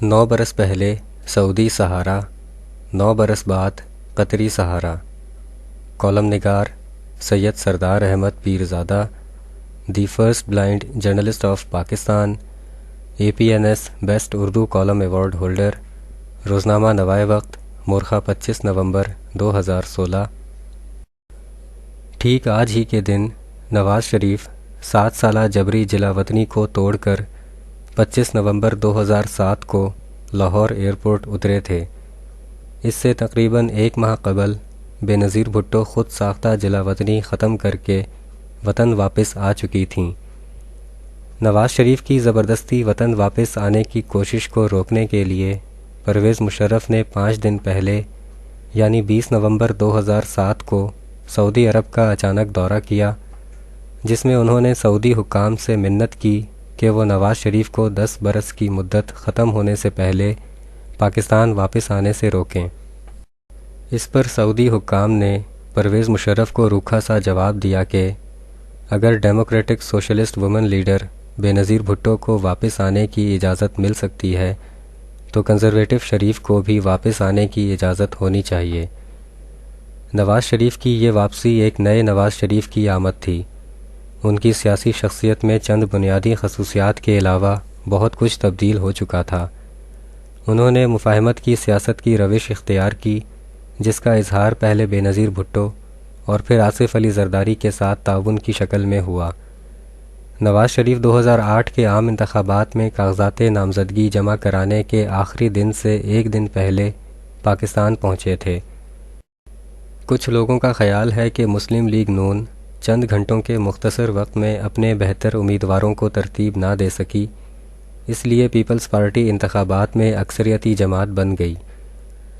9 برس پہلے سعودی سہارا، 9 برس بعد قطری سہارا۔ کالم نگار Syed Sardar Ahmed Pirzada, the first blind journalist of Pakistan, APNS best Urdu column award holder, روزنامہ نوائے وقت، مورخہ 25 نومبر 2016۔ ٹھیک آج ہی کے دن نواز شریف 7 سالہ جبری جلا وطنی کو توڑ کر 25 نومبر 2007 کو لاہور ایئرپورٹ اترے تھے۔ اس سے تقریباً 1 ماہ قبل بے نظیر بھٹو خود ساختہ جلا وطنی ختم کر کے وطن واپس آ چکی تھیں۔ نواز شریف کی زبردستی وطن واپس آنے کی کوشش کو روکنے کے لیے پرویز مشرف نے 5 دن پہلے یعنی 20 نومبر 2007 کو سعودی عرب کا اچانک دورہ کیا، جس میں انہوں نے سعودی حکام سے منت کی کہ وہ نواز شریف کو 10 برس کی مدت ختم ہونے سے پہلے پاکستان واپس آنے سے روکیں۔ اس پر سعودی حکام نے پرویز مشرف کو روکھا سا جواب دیا کہ اگر ڈیموکریٹک سوشلسٹ وومن لیڈر بے نظیر بھٹو کو واپس آنے کی اجازت مل سکتی ہے تو کنزرویٹو شریف کو بھی واپس آنے کی اجازت ہونی چاہیے۔ نواز شریف کی یہ واپسی ایک نئے نواز شریف کی آمد تھی۔ ان کی سیاسی شخصیت میں چند بنیادی خصوصیات کے علاوہ بہت کچھ تبدیل ہو چکا تھا۔ انہوں نے مفاہمت کی سیاست کی روش اختیار کی، جس کا اظہار پہلے بے نظیر بھٹو اور پھر آصف علی زرداری کے ساتھ تعاون کی شکل میں ہوا۔ نواز شریف 2008 کے عام انتخابات میں کاغذات نامزدگی جمع کرانے کے آخری دن سے 1 دن پہلے پاکستان پہنچے تھے۔ کچھ لوگوں کا خیال ہے کہ مسلم لیگ نون چند گھنٹوں کے مختصر وقت میں اپنے بہتر امیدواروں کو ترتیب نہ دے سکی، اس لیے پیپلز پارٹی انتخابات میں اکثریتی جماعت بن گئی،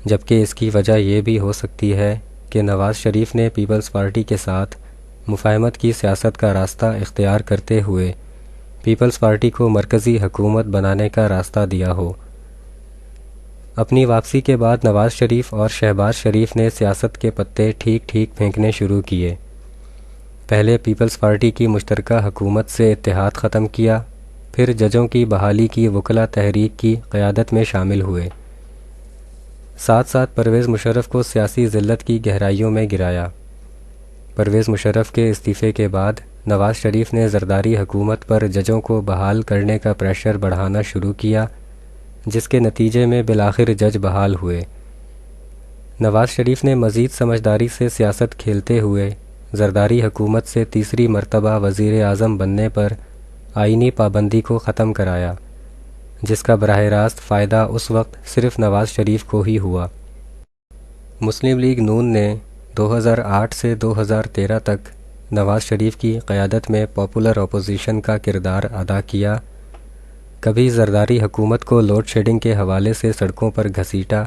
جبکہ اس کی وجہ یہ بھی ہو سکتی ہے کہ نواز شریف نے پیپلز پارٹی کے ساتھ مفاہمت کی سیاست کا راستہ اختیار کرتے ہوئے پیپلز پارٹی کو مرکزی حکومت بنانے کا راستہ دیا ہو۔ اپنی واپسی کے بعد نواز شریف اور شہباز شریف نے سیاست کے پتے ٹھیک ٹھیک پھینکنے شروع کیے۔ پہلے پیپلز پارٹی کی مشترکہ حکومت سے اتحاد ختم کیا، پھر ججوں کی بحالی کی وکلا تحریک کی قیادت میں شامل ہوئے۔ ساتھ ساتھ پرویز مشرف کو سیاسی ذلت کی گہرائیوں میں گرایا۔ پرویز مشرف کے استعفے کے بعد نواز شریف نے زرداری حکومت پر ججوں کو بحال کرنے کا پریشر بڑھانا شروع کیا، جس کے نتیجے میں بالآخر جج بحال ہوئے۔ نواز شریف نے مزید سمجھداری سے سیاست کھیلتے ہوئے زرداری حکومت سے تیسری مرتبہ وزیر اعظم بننے پر آئینی پابندی کو ختم کرایا، جس کا براہ راست فائدہ اس وقت صرف نواز شریف کو ہی ہوا۔ مسلم لیگ نون نے 2008 سے 2013 تک نواز شریف کی قیادت میں پاپولر اپوزیشن کا کردار ادا کیا۔ کبھی زرداری حکومت کو لوڈ شیڈنگ کے حوالے سے سڑکوں پر گھسیٹا،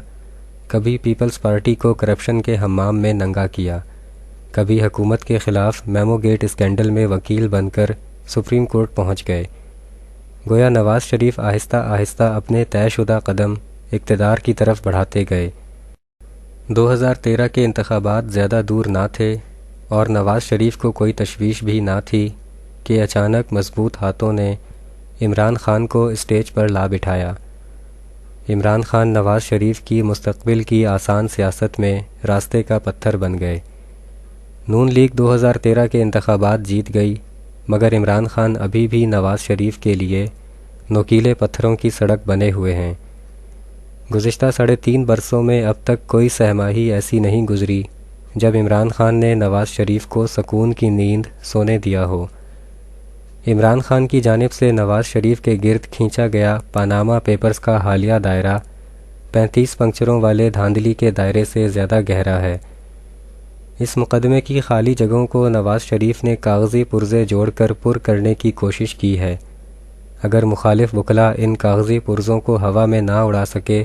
کبھی پیپلز پارٹی کو کرپشن کے حمام میں ننگا کیا، کبھی حکومت کے خلاف میمو گیٹ اسکینڈل میں وکیل بن کر سپریم کورٹ پہنچ گئے۔ گویا نواز شریف آہستہ آہستہ اپنے طے شدہ قدم اقتدار کی طرف بڑھاتے گئے۔ 2013 کے انتخابات زیادہ دور نہ تھے اور نواز شریف کو کوئی تشویش بھی نہ تھی کہ اچانک مضبوط ہاتھوں نے عمران خان کو اسٹیج پر لا بٹھایا۔ عمران خان نواز شریف کی مستقبل کی آسان سیاست میں راستے کا پتھر بن گئے۔ نون لیگ 2013 کے انتخابات جیت گئی، مگر عمران خان ابھی بھی نواز شریف کے لیے نوکیلے پتھروں کی سڑک بنے ہوئے ہیں۔ گزشتہ 3.5 برسوں میں اب تک کوئی سہ ماہی ایسی نہیں گزری جب عمران خان نے نواز شریف کو سکون کی نیند سونے دیا ہو۔ عمران خان کی جانب سے نواز شریف کے گرد کھینچا گیا پاناما پیپرز کا حالیہ دائرہ 35 پنکچروں والے دھاندلی کے دائرے سے زیادہ گہرا ہے۔ اس مقدمے کی خالی جگہوں کو نواز شریف نے کاغذی پرزے جوڑ کر پر کرنے کی کوشش کی ہے۔ اگر مخالف وکلا ان کاغذی پرزوں کو ہوا میں نہ اڑا سکے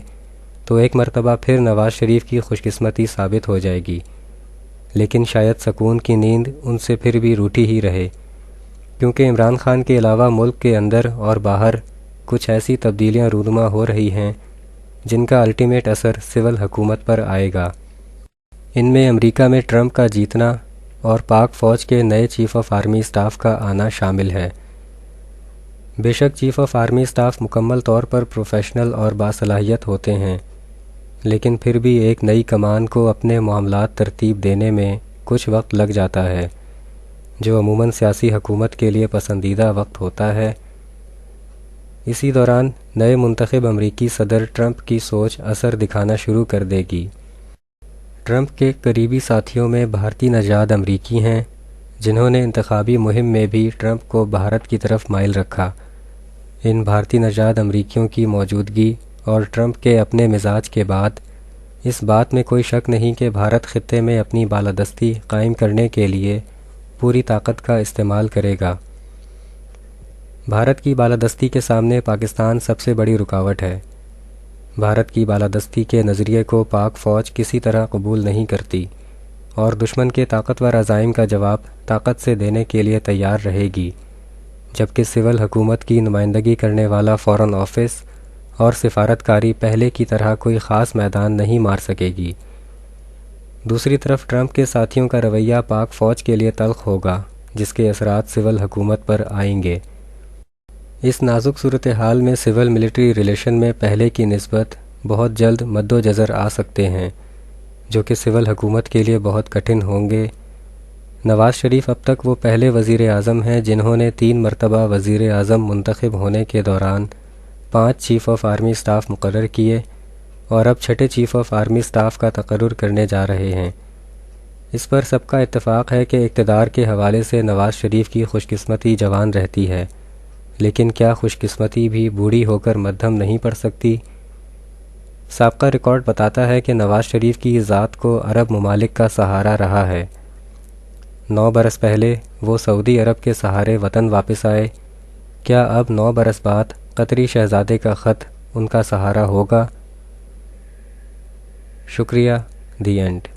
تو ایک مرتبہ پھر نواز شریف کی خوش قسمتی ثابت ہو جائے گی، لیکن شاید سکون کی نیند ان سے پھر بھی روٹھی ہی رہے، کیونکہ عمران خان کے علاوہ ملک کے اندر اور باہر کچھ ایسی تبدیلیاں رونما ہو رہی ہیں جن کا الٹیمیٹ اثر سول حکومت پر آئے گا۔ ان میں امریکہ میں ٹرمپ کا جیتنا اور پاک فوج کے نئے چیف آف آرمی اسٹاف کا آنا شامل ہے۔ بے شک چیف آف آرمی اسٹاف مکمل طور پر پروفیشنل اور باصلاحیت ہوتے ہیں، لیکن پھر بھی ایک نئی کمان کو اپنے معاملات ترتیب دینے میں کچھ وقت لگ جاتا ہے، جو عموماً سیاسی حکومت کے لیے پسندیدہ وقت ہوتا ہے۔ اسی دوران نئے منتخب امریکی صدر ٹرمپ کی سوچ اثر دکھانا شروع کر دے گی۔ ٹرمپ کے قریبی ساتھیوں میں بھارتی نژاد امریکی ہیں، جنہوں نے انتخابی مہم میں بھی ٹرمپ کو بھارت کی طرف مائل رکھا۔ ان بھارتی نژاد امریکیوں کی موجودگی اور ٹرمپ کے اپنے مزاج کے بعد اس بات میں کوئی شک نہیں کہ بھارت خطے میں اپنی بالادستی قائم کرنے کے لیے پوری طاقت کا استعمال کرے گا۔ بھارت کی بالادستی کے سامنے پاکستان سب سے بڑی رکاوٹ ہے۔ بھارت کی بالادستی کے نظریے کو پاک فوج کسی طرح قبول نہیں کرتی اور دشمن کے طاقتور عزائم کا جواب طاقت سے دینے کے لیے تیار رہے گی، جبکہ سول حکومت کی نمائندگی کرنے والا فارن آفس اور سفارتکاری پہلے کی طرح کوئی خاص میدان نہیں مار سکے گی۔ دوسری طرف ٹرمپ کے ساتھیوں کا رویہ پاک فوج کے لیے تلخ ہوگا، جس کے اثرات سول حکومت پر آئیں گے۔ اس نازک صورتحال میں سول ملٹری ریلیشن میں پہلے کی نسبت بہت جلد مد و جزر آ سکتے ہیں، جو کہ سول حکومت کے لیے بہت کٹھن ہوں گے۔ نواز شریف اب تک وہ پہلے وزیر اعظم ہیں جنہوں نے 3 مرتبہ وزیر اعظم منتخب ہونے کے دوران 5 چیف آف آرمی اسٹاف مقرر کیے اور اب 6 چیف آف آرمی اسٹاف کا تقرر کرنے جا رہے ہیں۔ اس پر سب کا اتفاق ہے کہ اقتدار کے حوالے سے نواز شریف کی خوش قسمتی جوان رہتی ہے، لیکن کیا خوش قسمتی بھی بوڑھی ہو کر مدھم نہیں پڑ سکتی؟ سابقہ ریکارڈ بتاتا ہے کہ نواز شریف کی ذات کو عرب ممالک کا سہارا رہا ہے۔ 9 برس پہلے وہ سعودی عرب کے سہارے وطن واپس آئے، کیا اب 9 برس بعد قطری شہزادے کا خط ان کا سہارا ہوگا؟ شکریہ۔ The end.